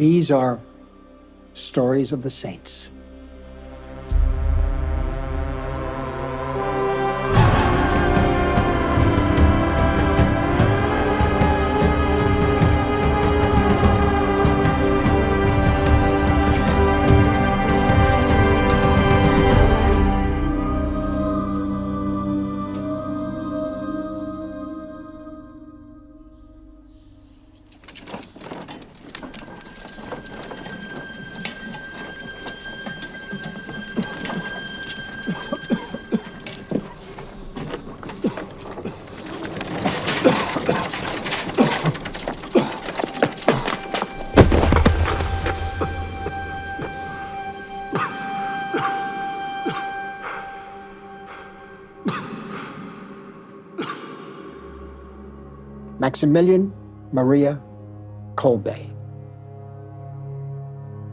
These are stories of the saints. Maximilian Maria Kolbe,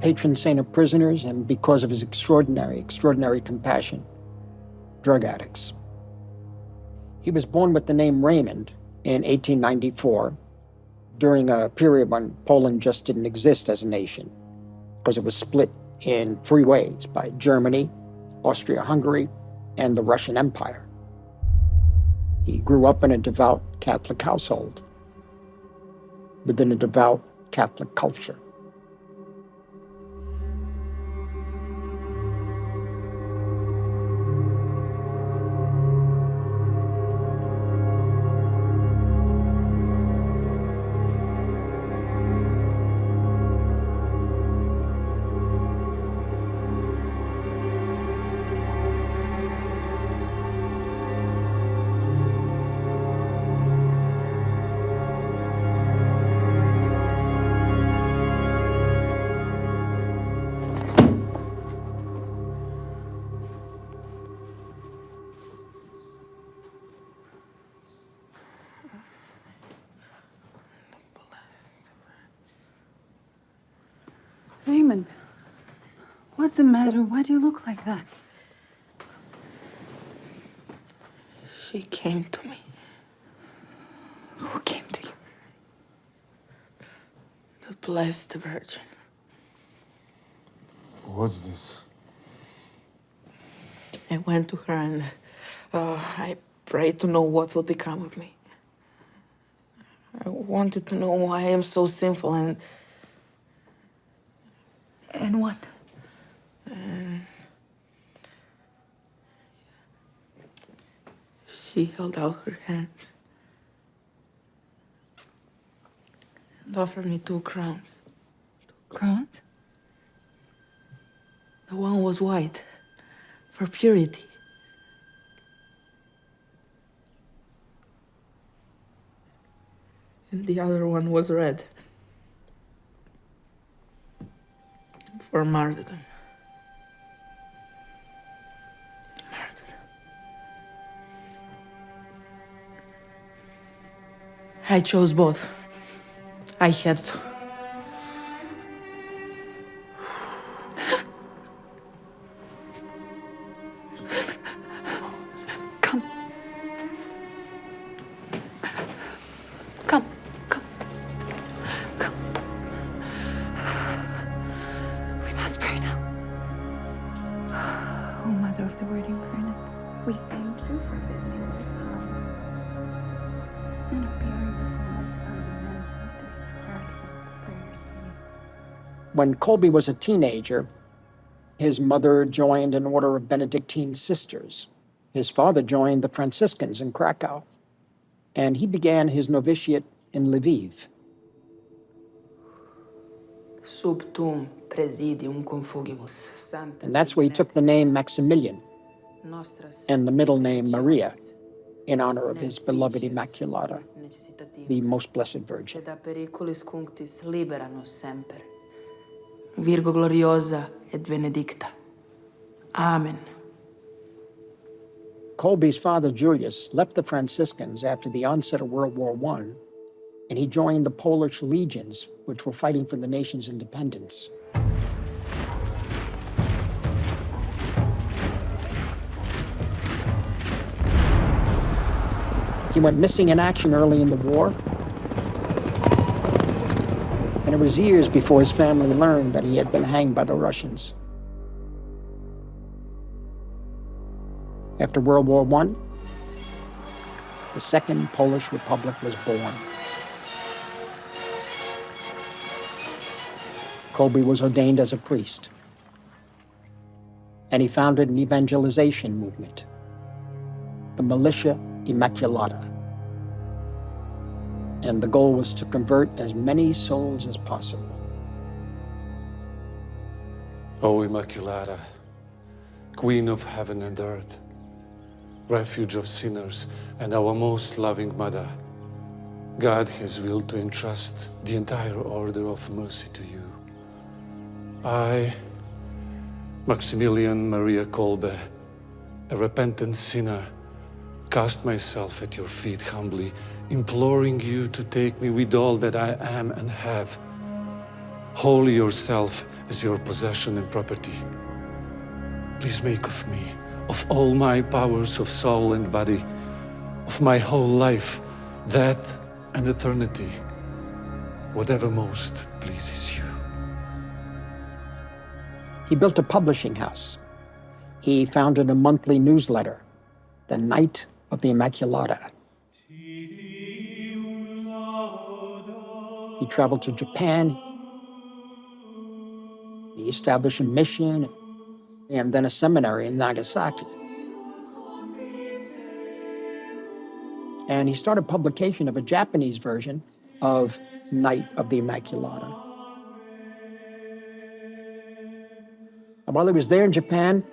patron saint of prisoners, and because of his extraordinary compassion, drug addicts. He was born with the name Raymond in 1894 during a period when Poland just didn't exist as a nation because it was split in three ways by Germany, Austria-Hungary, and the Russian Empire. He grew up in a devout Catholic household within a devout Catholic culture. Raymond, what's the matter? Why do you look like that? She came to me. Who came to you? The Blessed Virgin. What's this? I went to her and I prayed to know what will become of me. I wanted to know why I am so sinful and what? She held out her hands and offered me 2 crowns. Crowns? The one was white, for purity. And the other one was red, for martyrdom. I chose both. I had to. Come. Come. Come. Come. We must pray now. Oh, Mother of the Word incarnate, We thank you for visiting this house and appearing before my son and answer to his heartfelt prayers to you. When Kolbe was a teenager, his mother joined an order of Benedictine sisters. His father joined the Franciscans in Krakow, and he began his novitiate in Lviv. Sub tuum presidium confugimus sancta. And that's where he took the name Maximilian and the middle name Maria in honor of his beloved Immaculata, the Most Blessed Virgin. Sed a periculis cunctis libera nos semper. Virgo gloriosa et benedicta. Amen. Kolbe's father, Julius, left the Franciscans after the onset of World War I, and he joined the Polish legions, which were fighting for the nation's independence. He went missing in action early in the war, And it was years before his family learned that he had been hanged by the Russians. After World War I, the Second Polish Republic was born. Kolbe was ordained as a priest, and he founded an evangelization movement, the Militia Immaculata. And the goal was to convert as many souls as possible. O Immaculata, Queen of heaven and earth, refuge of sinners and our most loving Mother, God has willed to entrust the entire order of mercy to you. I, Maximilian Maria Kolbe, a repentant sinner, cast myself at your feet humbly, imploring you to take me with all that I am and have, wholly yourself as your possession and property. Please make of me, of all my powers of soul and body, of my whole life, death and eternity, whatever most pleases you. He built a publishing house. He founded a monthly newsletter, the Night of the Immaculata. He traveled to Japan. He established a mission and then a seminary in Nagasaki. And he started publication of a Japanese version of Night of the Immaculata. And while he was there in Japan,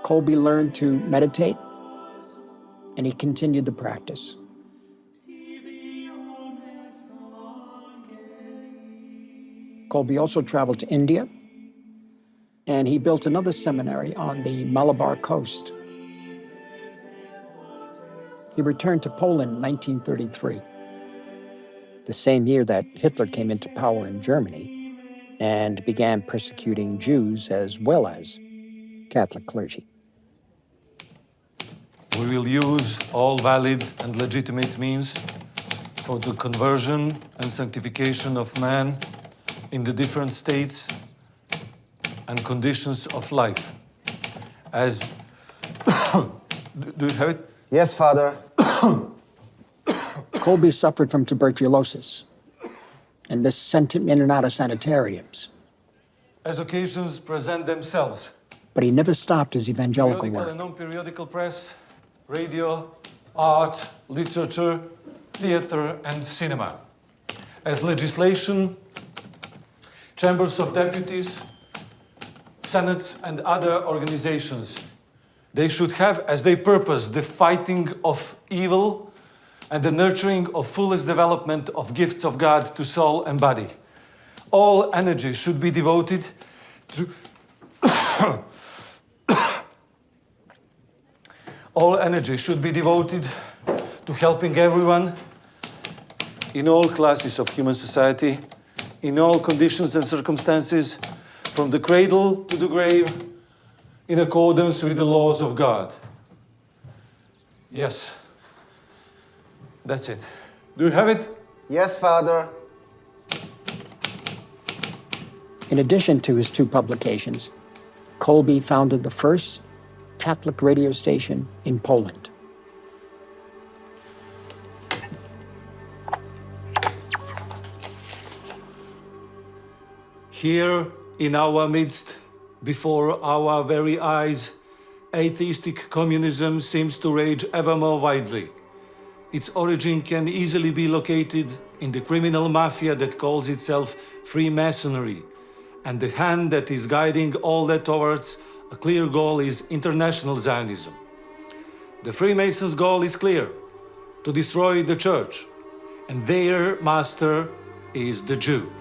Kolbe learned to meditate, and he continued the practice. Kolbe also traveled to India, and he built another seminary on the Malabar coast. He returned to Poland in 1933, the same year that Hitler came into power in Germany and began persecuting Jews as well as Catholic clergy. We will use all valid and legitimate means for the conversion and sanctification of man in the different states and conditions of life. As do you have it? Yes, Father. Kolbe suffered from tuberculosis, and this sent him in and out of sanitariums. As occasions present themselves, But he never stopped his evangelical periodical work. and non-periodical press, radio, art, literature, theater, and cinema. As legislation, chambers of deputies, senates, and other organizations. They should have as their purpose the fighting of evil and the nurturing of fullest development of gifts of God to soul and body. All energy should be devoted to all energy should be devoted to helping everyone in all classes of human society, in all conditions and circumstances, from the cradle to the grave, in accordance with the laws of God. Yes, that's it. Do you have it? Yes, Father. In addition to his two publications, Kolbe founded the first Catholic radio station in Poland. Here in our midst, before our very eyes, atheistic communism seems to rage ever more widely. Its origin can easily be located in the criminal mafia that calls itself Freemasonry, and the hand that is guiding all that towards a clear goal is international Zionism. The Freemasons' goal is clear: to destroy the church, and their master is the Jew.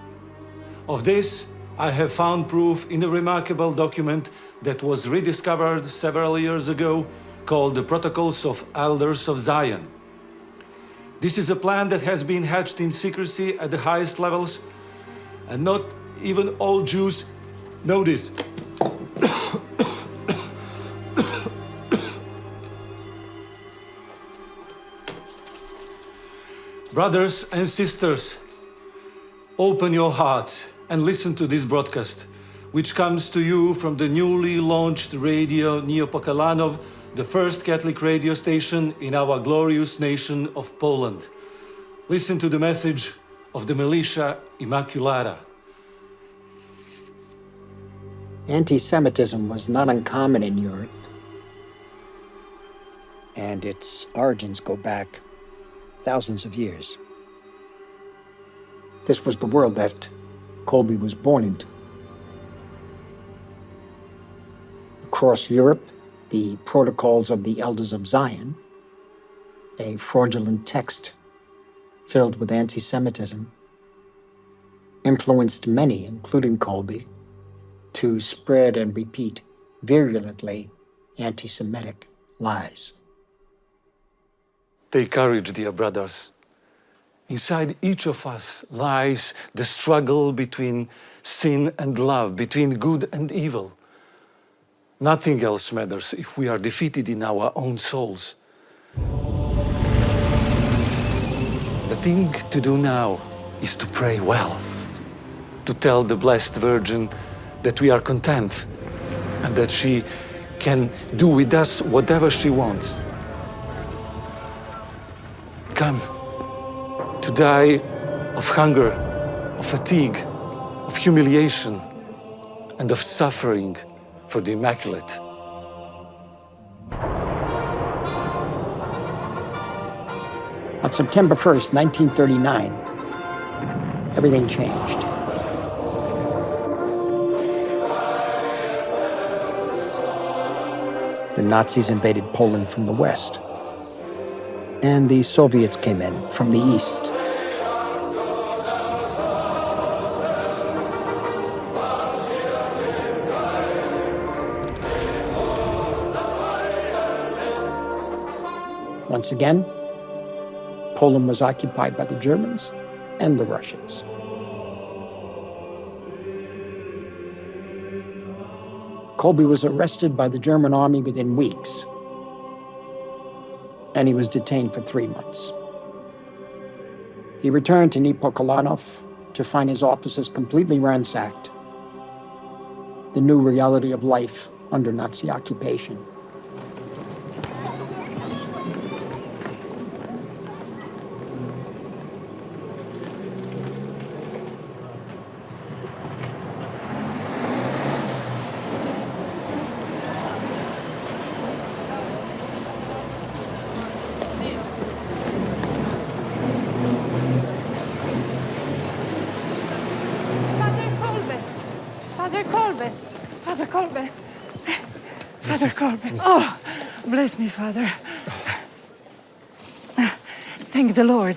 Of this, I have found proof in a remarkable document that was rediscovered several years ago called the Protocols of Elders of Zion. This is a plan that has been hatched in secrecy at the highest levels, and not even all Jews know this. Brothers and sisters, Open your heart and listen to this broadcast, which comes to you from the newly launched Radio Niepokalanów, the first Catholic radio station in our glorious nation of Poland. Listen to the message of the Militia Immaculata. Anti-Semitism was not uncommon in Europe, and its origins go back thousands of years. This was the world that Kolbe was born into. Across Europe, the Protocols of the Elders of Zion, a fraudulent text filled with anti-Semitism, influenced many, including Kolbe, to spread and repeat virulently anti-Semitic lies. Take courage, dear brothers. Inside each of us lies the struggle between sin and love, between good and evil. Nothing else matters if we are defeated in our own souls. The thing to do now is to pray well, to tell the Blessed Virgin that we are content and that she can do with us whatever she wants. Come to die of hunger, of fatigue, of humiliation, and of suffering for the Immaculate. On September 1st, 1939, everything changed. The Nazis invaded Poland from the west, and the Soviets came in from the east. Once again, Poland was occupied by the Germans and the Russians. Kolbe was arrested by the German army within weeks, and he was detained for 3 months. He returned to Niepokalanów to find his offices completely ransacked, the new reality of life under Nazi occupation. Father Kolbe. Oh, bless me, Father. Thank the Lord.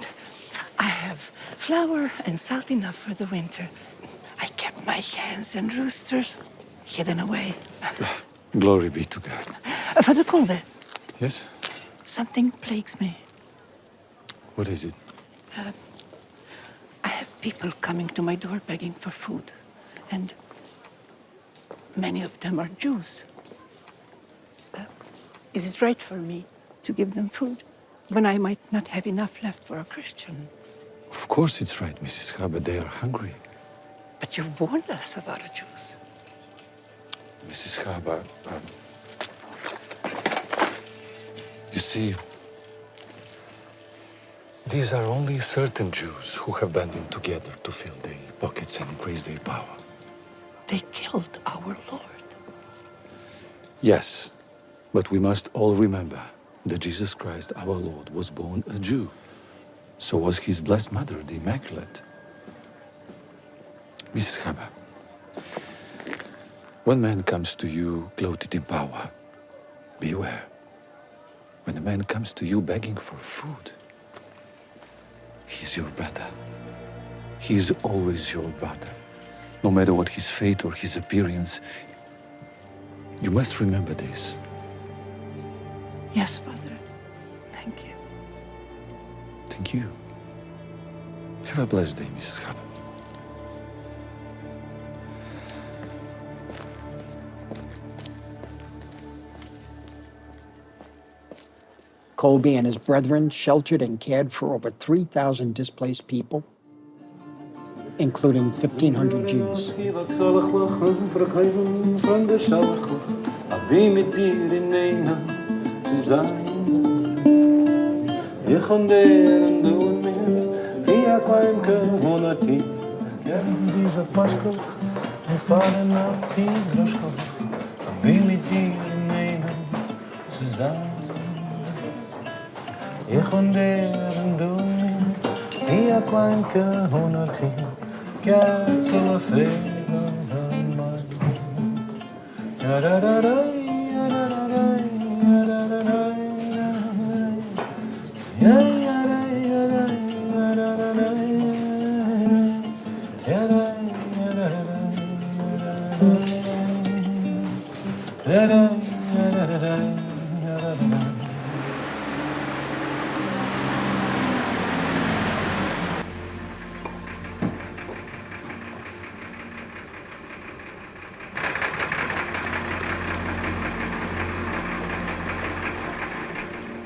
I have flour and salt enough for the winter. I kept my hens and roosters hidden away. Glory be to God. Father Kolbe, Yes? something plagues me. What is it? I have people coming to my door begging for food, and many of them are Jews. Is it right for me to give them food when I might not have enough left for a Christian? Of course it's right, Mrs. Haber. They are hungry. But you warned us about the Jews. Mrs. Haber, you see, these are only certain Jews who have banded together to fill their pockets and increase their power. They killed our Lord. Yes, but we must all remember that Jesus Christ, our Lord, was born a Jew. So was his blessed mother, the Immaculate. Mrs. Haber, when man comes to you clothed in power, beware. When a man comes to you begging for food, he's your brother. He is always your brother. No matter what his fate or his appearance, you must remember this. Yes, Father. Thank you. Thank you. Have a blessed day, Mrs. Haber. Kolbe and his brethren sheltered and cared for over 3,000 displaced people. including 1,500 Jews.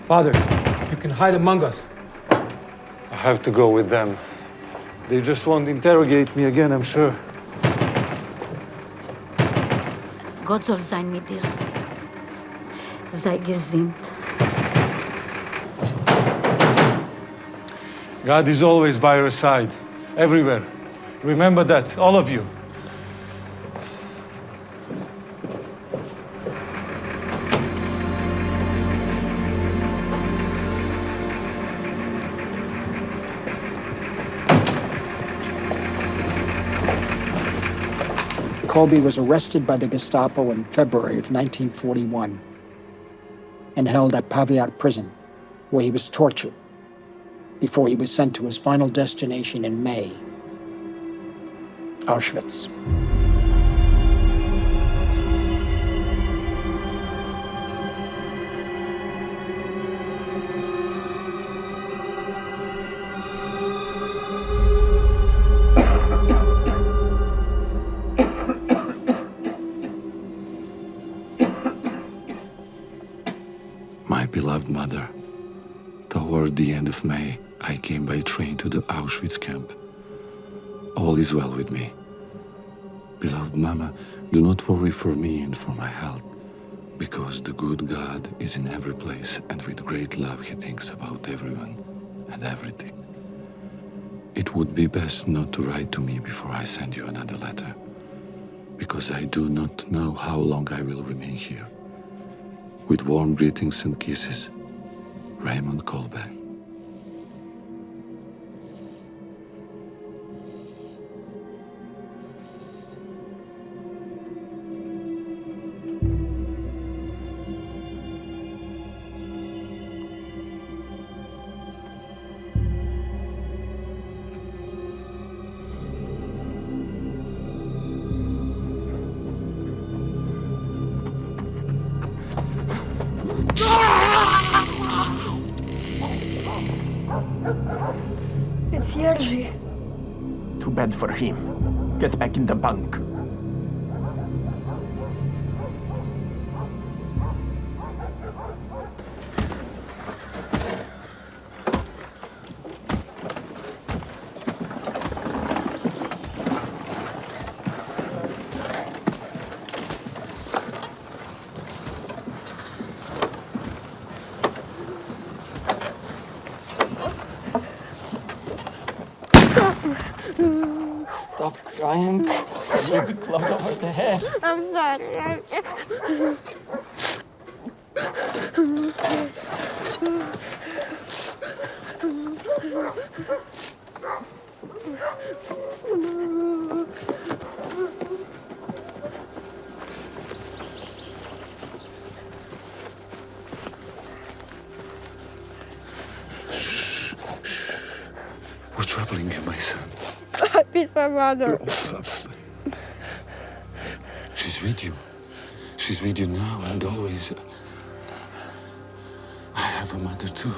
Father, you can hide among us. I have to go with them. They just won't interrogate me again, I'm sure. Gott soll sein mit dir. Sei gesinnt. God is always by your side, everywhere. Remember that, all of you. Kolbe was arrested by the Gestapo in February of 1941 and held at Paviak prison, where he was tortured before he was sent to his final destination in May, Auschwitz. My beloved mother, toward the end of May, I came by train to the Auschwitz camp. All is well with me. Beloved Mama, do not worry for me and for my health, because the good God is in every place, and with great love he thinks about everyone and everything. It would be best not to write to me before I send you another letter, because I do not know how long I will remain here. With warm greetings and kisses, Raymond Kolbe. It's Jerzy. Too bad for him. Get back in the bunk. Stop crying. You'll be clubbed over the head. I'm sorry. What's troubling you, my son? It's my mother. She's with you. She's with you now and always. I have a mother too.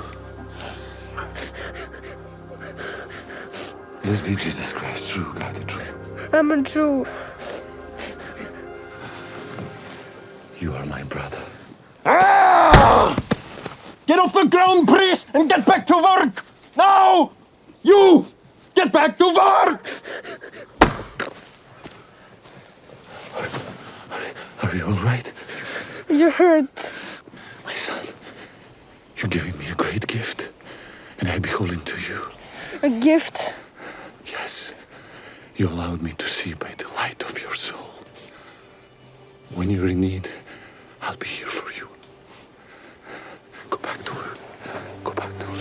Let's be Jesus Christ, true God, the true. I'm a Jew. You are my brother. Ah! Get off the ground, priest, and get back to work! Now! You! Get back to work! Are you all right? You're hurt. My son, you're giving me a great gift, and I beholden to you. A gift? Yes, you allowed me to see by the light of your soul. When you're in need, I'll be here for you. Go back to work. Go back to work.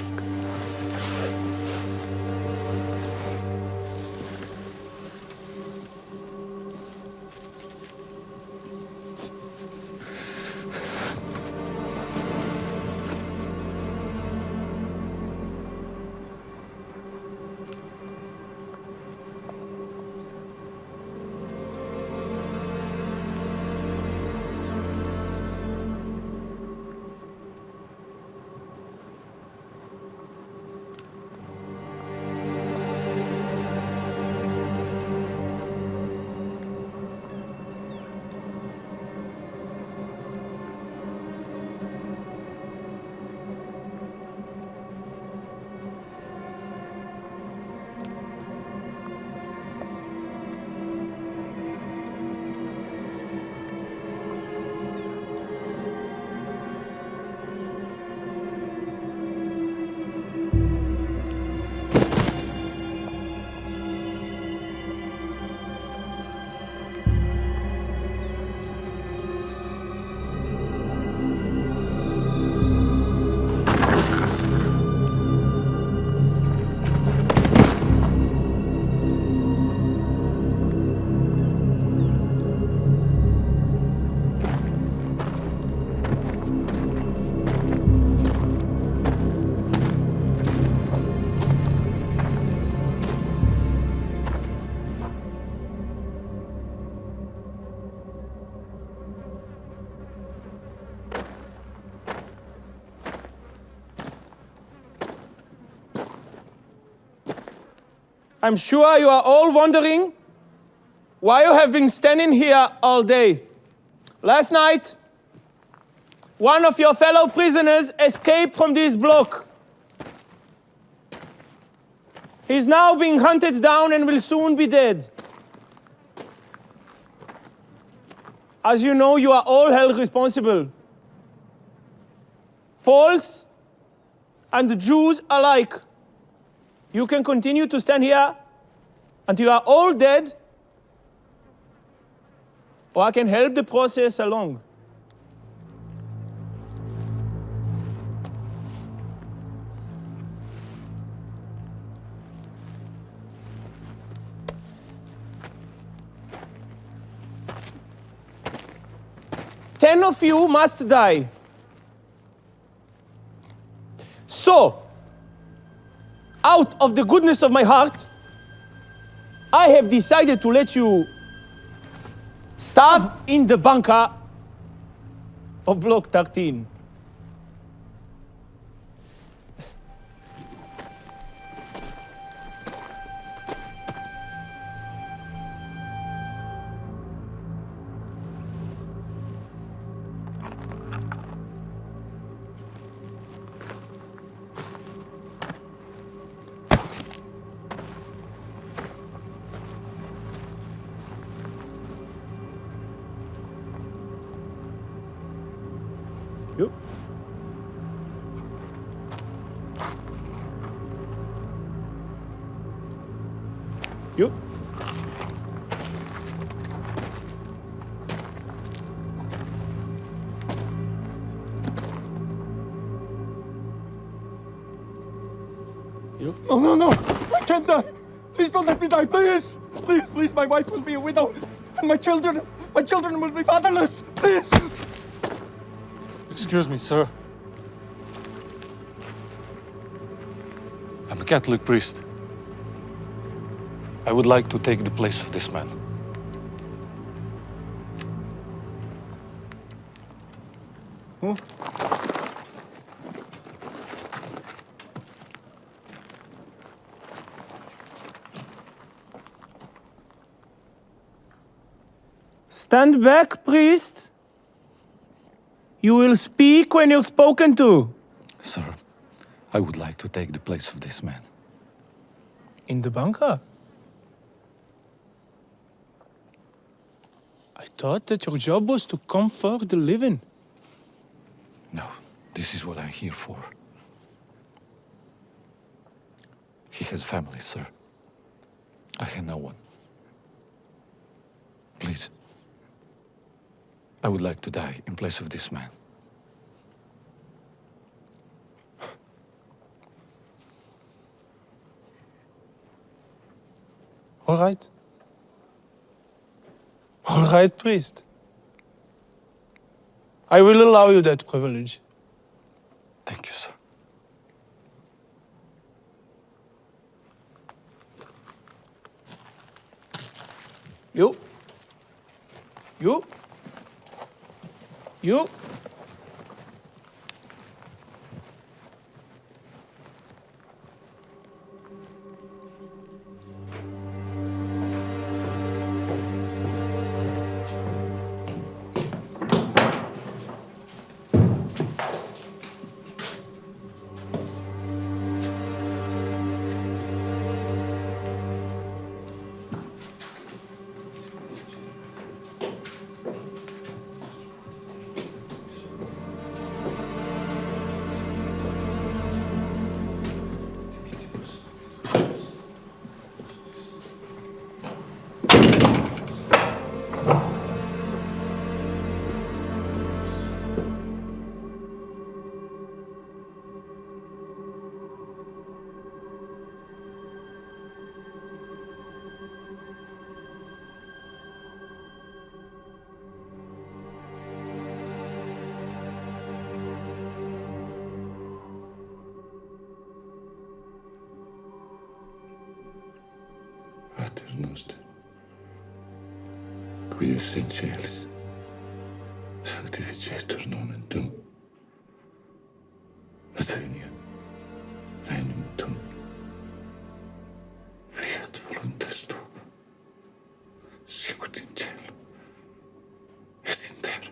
I'm sure you are all wondering why you have been standing here all day. Last night, one of your fellow prisoners escaped from this block. He's now being hunted down and will soon be dead. As you know, you are all held responsible. Poles and Jews alike. You can continue to stand here until you are all dead, or I can help the process along. Ten of you must die. So, out of the goodness of my heart, I have decided to let you starve in the bunker of Block 13. You. You. You. No, no, no! I can't die! Please don't let me die, please! Please, please, my wife will be a widow, and my children will be fatherless! Please! Excuse me, sir. I'm a Catholic priest. I would like to take the place of this man. Who? Stand back, priest. You will speak when you're spoken to. Sir, I would like to take the place of this man. In the bunker? I thought that your job was to comfort the living. No, this is what I'm here for. He has family, sir. I have no one. Please. I would like to die in place of this man. All right. All right, priest. I will allow you that privilege. Thank you, sir. You. You. You. Pater noster, qui es in caelis, sanctificetur nomen tuum, adveniat regnum tuum, fiat voluntas tua, sicut in cielo et in terra.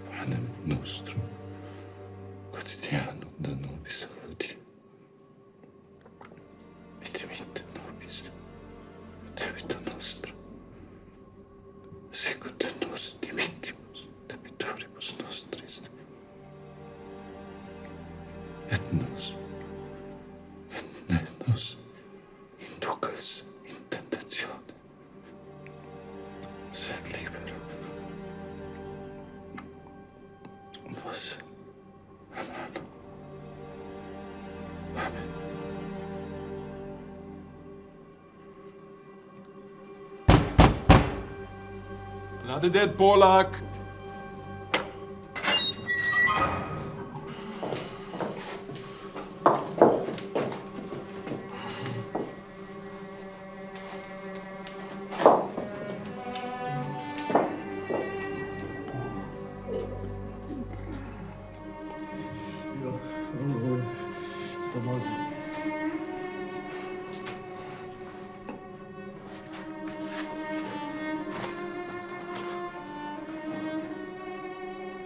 Panem nostrum quotidianum da nobis hodie, et dimitte nobis debita nostra, sicut nos dimittimus debitoribus nostris, et ne nos inducas in tentatione, sed libera nos a malo. Amen. Another dead Polak.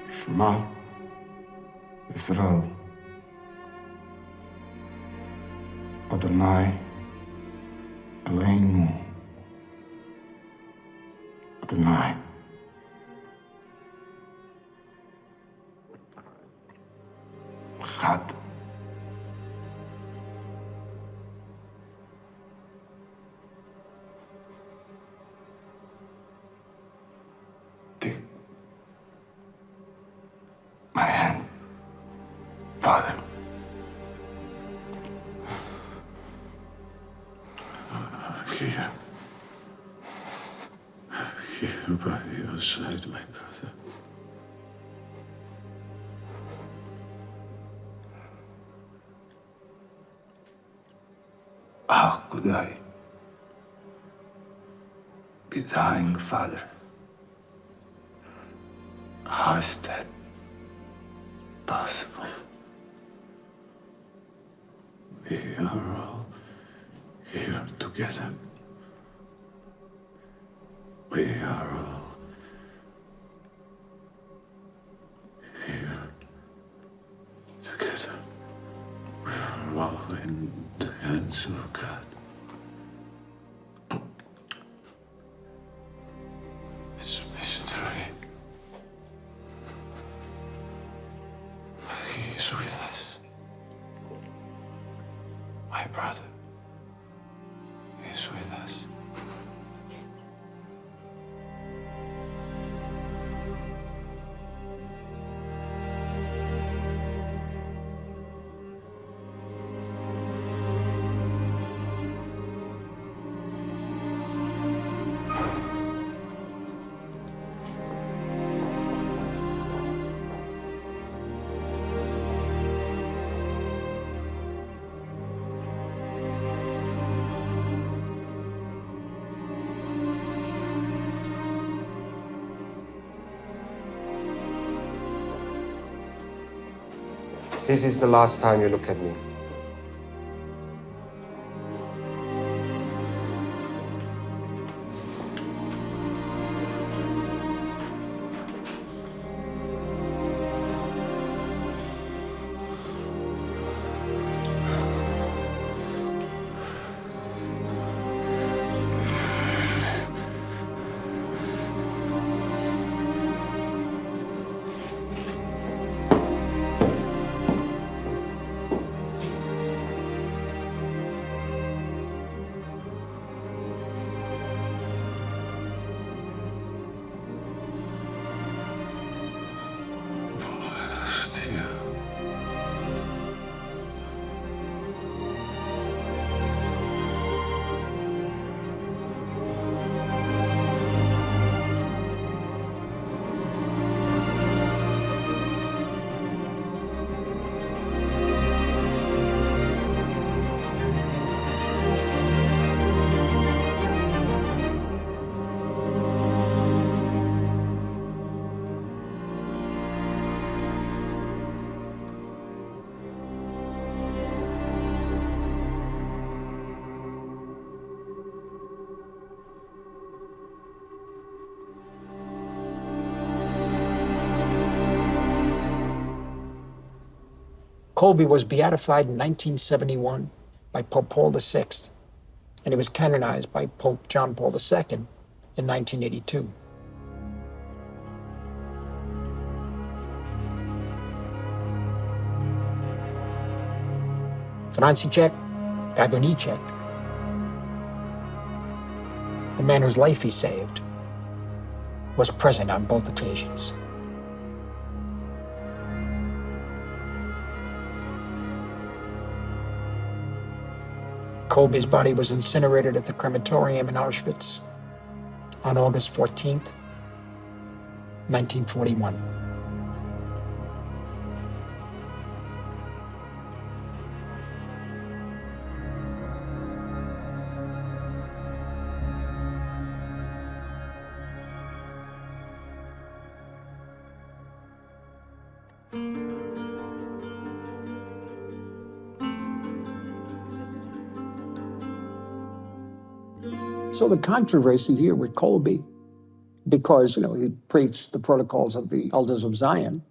Shema Israel Adonai Eloheinu Adonai Echad. Take my hand, Father. Here. Here by your side, my brother. How could I be dying, Father? How is that possible? We are all here together. We are all here together. We are all in the hands of God. He is with us. My brother is with us. This is the last time you look at me. Kolbe was beatified in 1971 by Pope Paul VI, and he was canonized by Pope John Paul II in 1982. Franciszek Gajowniczek, the man whose life he saved, was present on both occasions. Kolbe's body was incinerated at the crematorium in Auschwitz on August 14th, 1941. So the controversy here with Kolbe, because, he preached the protocols of the Elders of Zion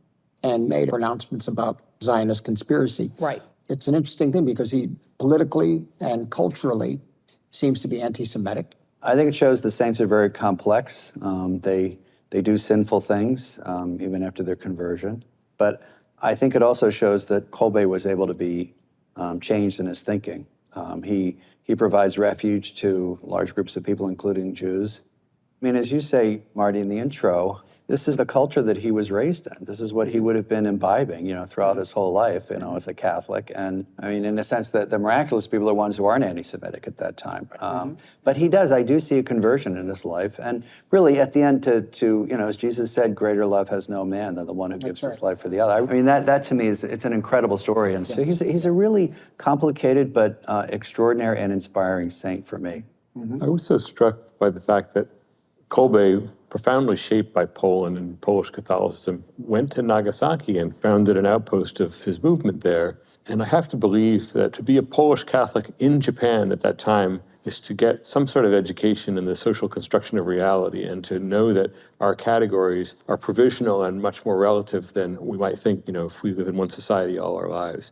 and made pronouncements about Zionist conspiracy. Right. It's an interesting thing because he politically and culturally seems to be anti-Semitic. I think it shows the saints are very complex. They do sinful things, even after their conversion. But I think it also shows that Kolbe was able to be changed in his thinking. He provides refuge to large groups of people, including Jews. I mean, as you say, Marty, in the intro, this is the culture that he was raised in. This is what he would have been imbibing, throughout his whole life, as a Catholic. And I mean, in a sense, the miraculous people are ones who aren't anti-Semitic at that time. But I do see a conversion in his life. And really, at the end, to as Jesus said, greater love has no man than the one who gives his life for the other. I mean, that to me it's an incredible story. And so he's a really complicated but extraordinary and inspiring saint for me. I was so struck by the fact that Kolbe, profoundly shaped by Poland and Polish Catholicism, went to Nagasaki and founded an outpost of his movement there. And I have to believe that to be a Polish Catholic in Japan at that time is to get some sort of education in the social construction of reality and to know that our categories are provisional and much more relative than we might think, if we live in one society all our lives.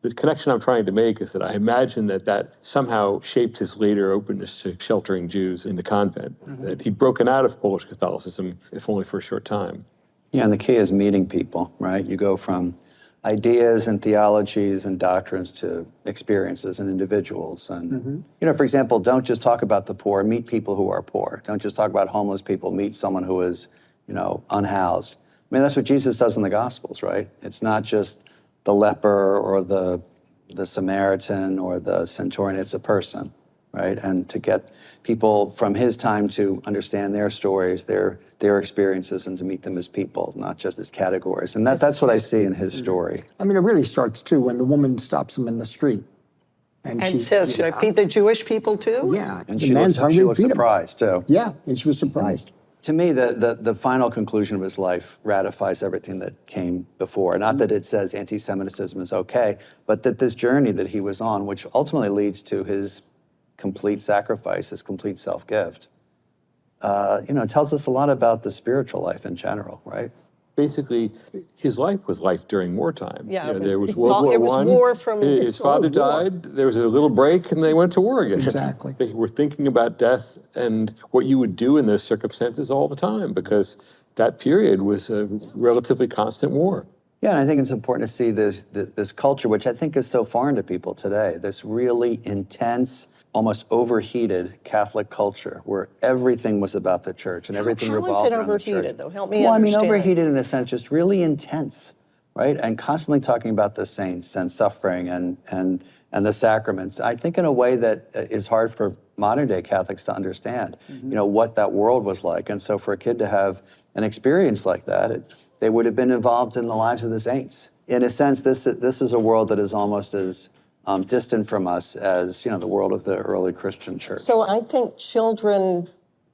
The connection I'm trying to make is that I imagine that somehow shaped his later openness to sheltering Jews in the convent, that he'd broken out of Polish Catholicism, if only for a short time. Yeah, and the key is meeting people, right? You go from ideas and theologies and doctrines to experiences and individuals. And, you know, for example, don't just talk about the poor, meet people who are poor. Don't just talk about homeless people, meet someone who is, you know, unhoused. I mean, that's what Jesus does in the Gospels, right? It's not just the leper or the Samaritan or the centurion, it's a person, right? And to get people from his time to understand their stories, their experiences, and to meet them as people, not just as categories. And that's what I see in his story. I mean, it really starts too when the woman stops him in the street. And says, should I feed the Jewish people too? Yeah. And the she man's looks, hungry, she looks feed him. surprised, too. Yeah, and she was surprised. To me, the final conclusion of his life ratifies everything that came before. Not that it says anti-Semitism is okay, but that this journey that he was on, which ultimately leads to his complete sacrifice, his complete self-gift, you know, tells us a lot about the spiritual life in general, right? Basically, his life was life during wartime. Yeah, You know, it there was- was World War it was I. war from- His it's father all war. died. There was a little break, and they went to war again. Exactly. They were thinking about death and what you would do in those circumstances all the time, because that period was a relatively constant war. Yeah, and I think it's important to see this culture, which I think is so foreign to people today, this really intense, almost overheated Catholic culture where everything was about the church and everything How is revolved it around the church. overheated, though? Help me Well, understand. I mean, overheated in the sense just really intense, right? And constantly talking about the saints and suffering and the sacraments. I think in a way that is hard for modern day Catholics to understand, you know, what that world was like. And so for a kid to have an experience like that, they would have been involved in the lives of the saints. In a sense, this is a world that is almost as distant from us as, you know, the world of the early Christian church. So I think children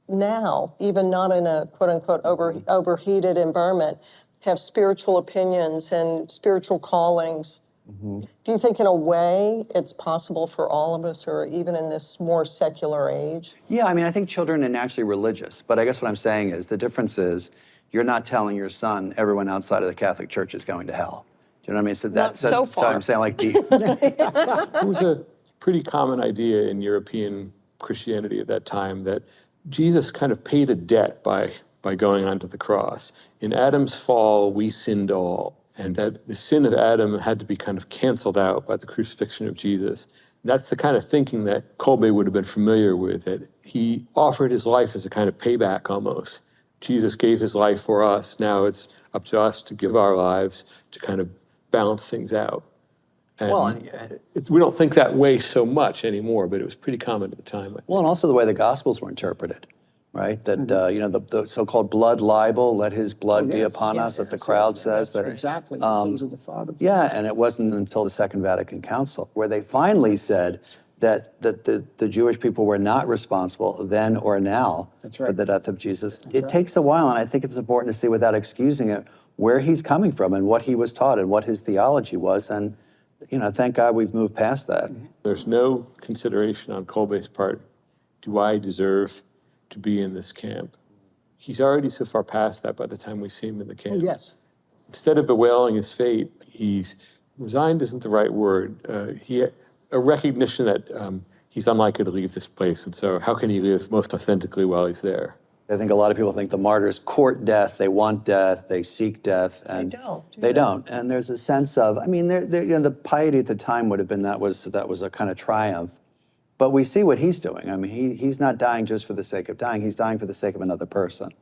now, even not in a quote unquote overheated environment, have spiritual opinions and spiritual callings. Do you think in a way it's possible for all of us, or even in this more secular age? Yeah, I mean, I think children are naturally religious, but I guess what I'm saying is the difference is you're not telling your son everyone outside of the Catholic Church is going to hell. Do you know what I mean? So that's so so I'm saying like the It was a pretty common idea in European Christianity at that time that Jesus kind of paid a debt by going onto the cross. In Adam's fall, we sinned all, and that the sin of Adam had to be kind of canceled out by the crucifixion of Jesus. And that's the kind of thinking that Kolbe would have been familiar with, that he offered his life as a kind of payback almost. Jesus gave his life for us. Now it's up to us to give our lives to kind of balance things out. And we don't think that way so much anymore, but it was pretty common at the time. well, and also the way the Gospels were interpreted, right? That you know, the so-called blood libel, let his blood be upon us, that the crowd says that. Exactly. The sins of the Father. Yeah, and it wasn't until the Second Vatican Council where they finally said that the Jewish people were not responsible then or now for the death of Jesus. It takes a while, and I think it's important to see, without excusing it, where he's coming from and what he was taught and what his theology was. And, you know, thank God we've moved past that. There's no consideration on Kolbe's part, do I deserve to be in this camp? He's already so far past that by the time we see him in the camp. Oh, yes. Instead of bewailing his fate, he's resigned isn't the right word. A recognition that he's unlikely to leave this place, and so how can he live most authentically while he's there? I think a lot of people think the martyrs court death, they want death, they seek death, and they don't. And there's a sense of, I mean, you know, the piety at the time would have been that was a kind of triumph. But we see what he's doing. I mean, he's not dying just for the sake of dying. He's dying for the sake of another person.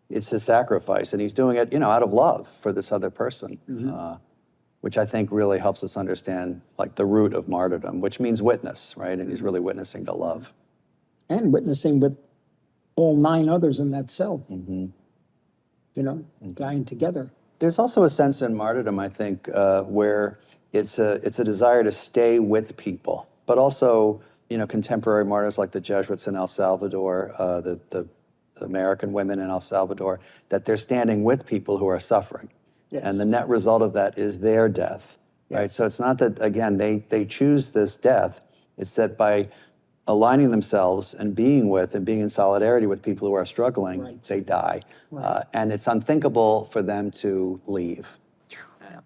It's his sacrifice, and he's doing it, you know, out of love for this other person, which I think really helps us understand, like, the root of martyrdom, which means witness, right? And he's really witnessing to love. And witnessing with all 9 others in that cell. You know, dying together. There's also a sense in martyrdom, I think, where it's a desire to stay with people, but also, you know, contemporary martyrs like the Jesuits in El Salvador, the American women in El Salvador, that they're standing with people who are suffering. Yes. And the net result of that is their death, right? So it's not that, again, they choose this death. It's that by aligning themselves and being with and being in solidarity with people who are struggling, they die. And it's unthinkable for them to leave. Yeah.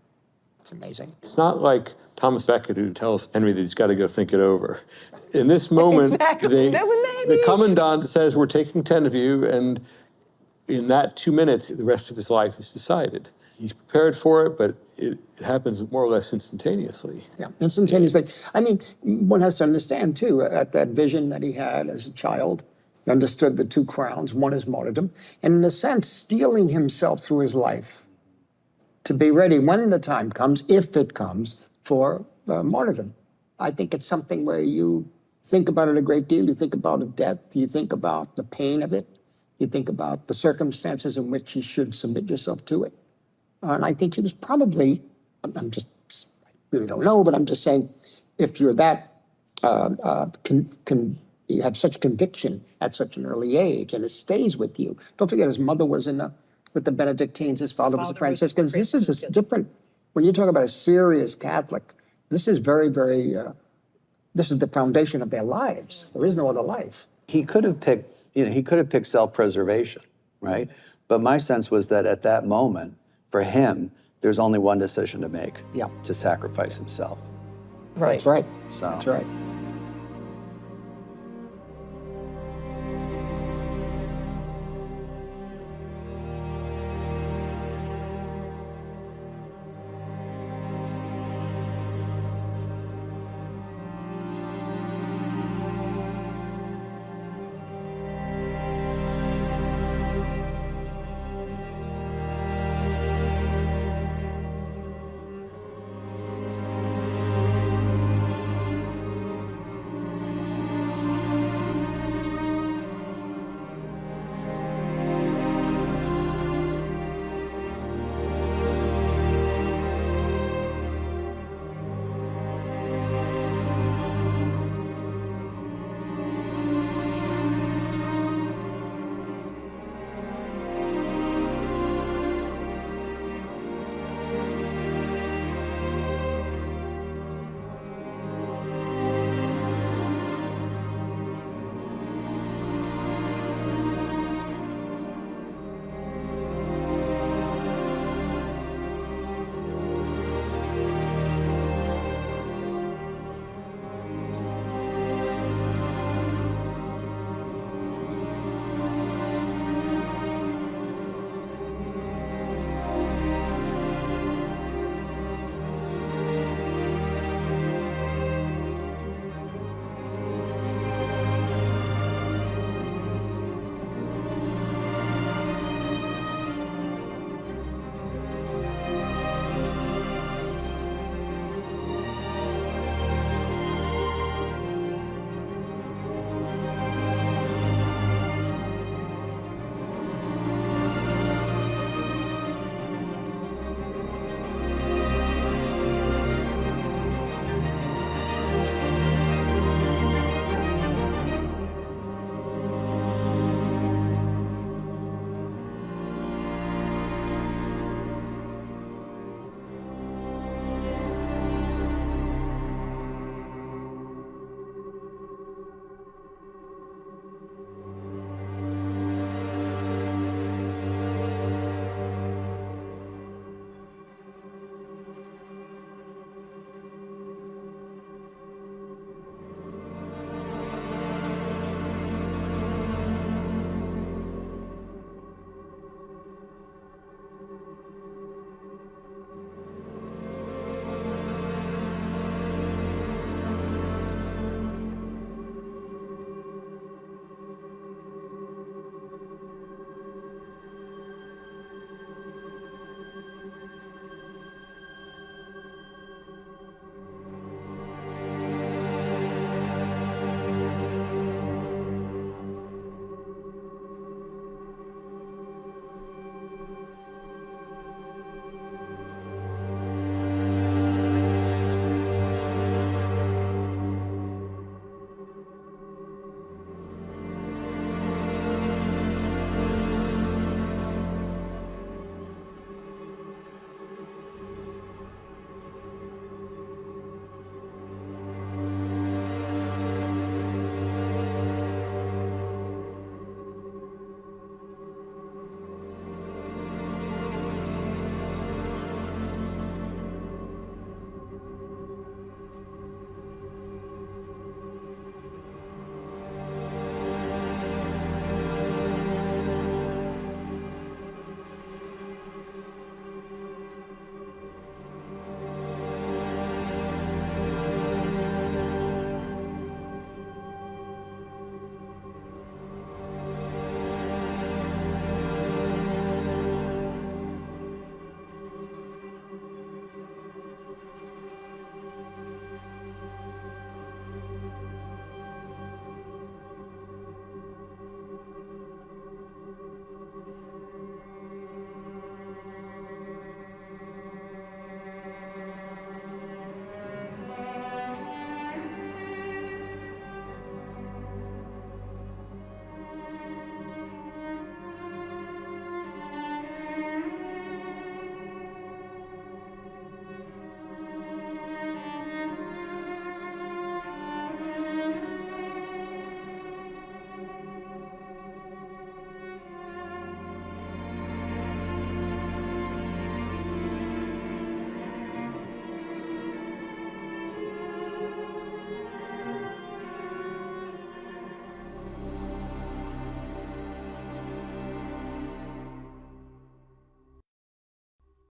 It's amazing. It's not like Thomas Becket who tells Henry that he's got to go think it over. In this moment, the commandant says, we're taking 10 of you, and in that 2 minutes, the rest of his life is decided. he's prepared for it, but it happens more or less instantaneously. Yeah, instantaneously. I mean, one has to understand too, at that vision that he had as a child, he understood the two crowns, one is martyrdom, and in a sense, steeling himself through his life to be ready when the time comes, if it comes, for martyrdom. I think it's something where you think about it a great deal. You think about death. You think about the pain of it. You think about the circumstances in which you should submit yourself to it. And I think he was probably, I really don't know, but I'm just saying, if you're that, you have such conviction at such an early age, and it stays with you. Don't forget, his mother was with the Benedictines, his father was a Franciscan. This is a different, when you talk about a serious Catholic, this is very, very, this is the foundation of their lives. There is no other life. He could have picked, he could have picked self-preservation, right? But my sense was that at that moment, for him, there's only one decision to make. Yeah. To sacrifice himself. Right. That's right. So. That's right.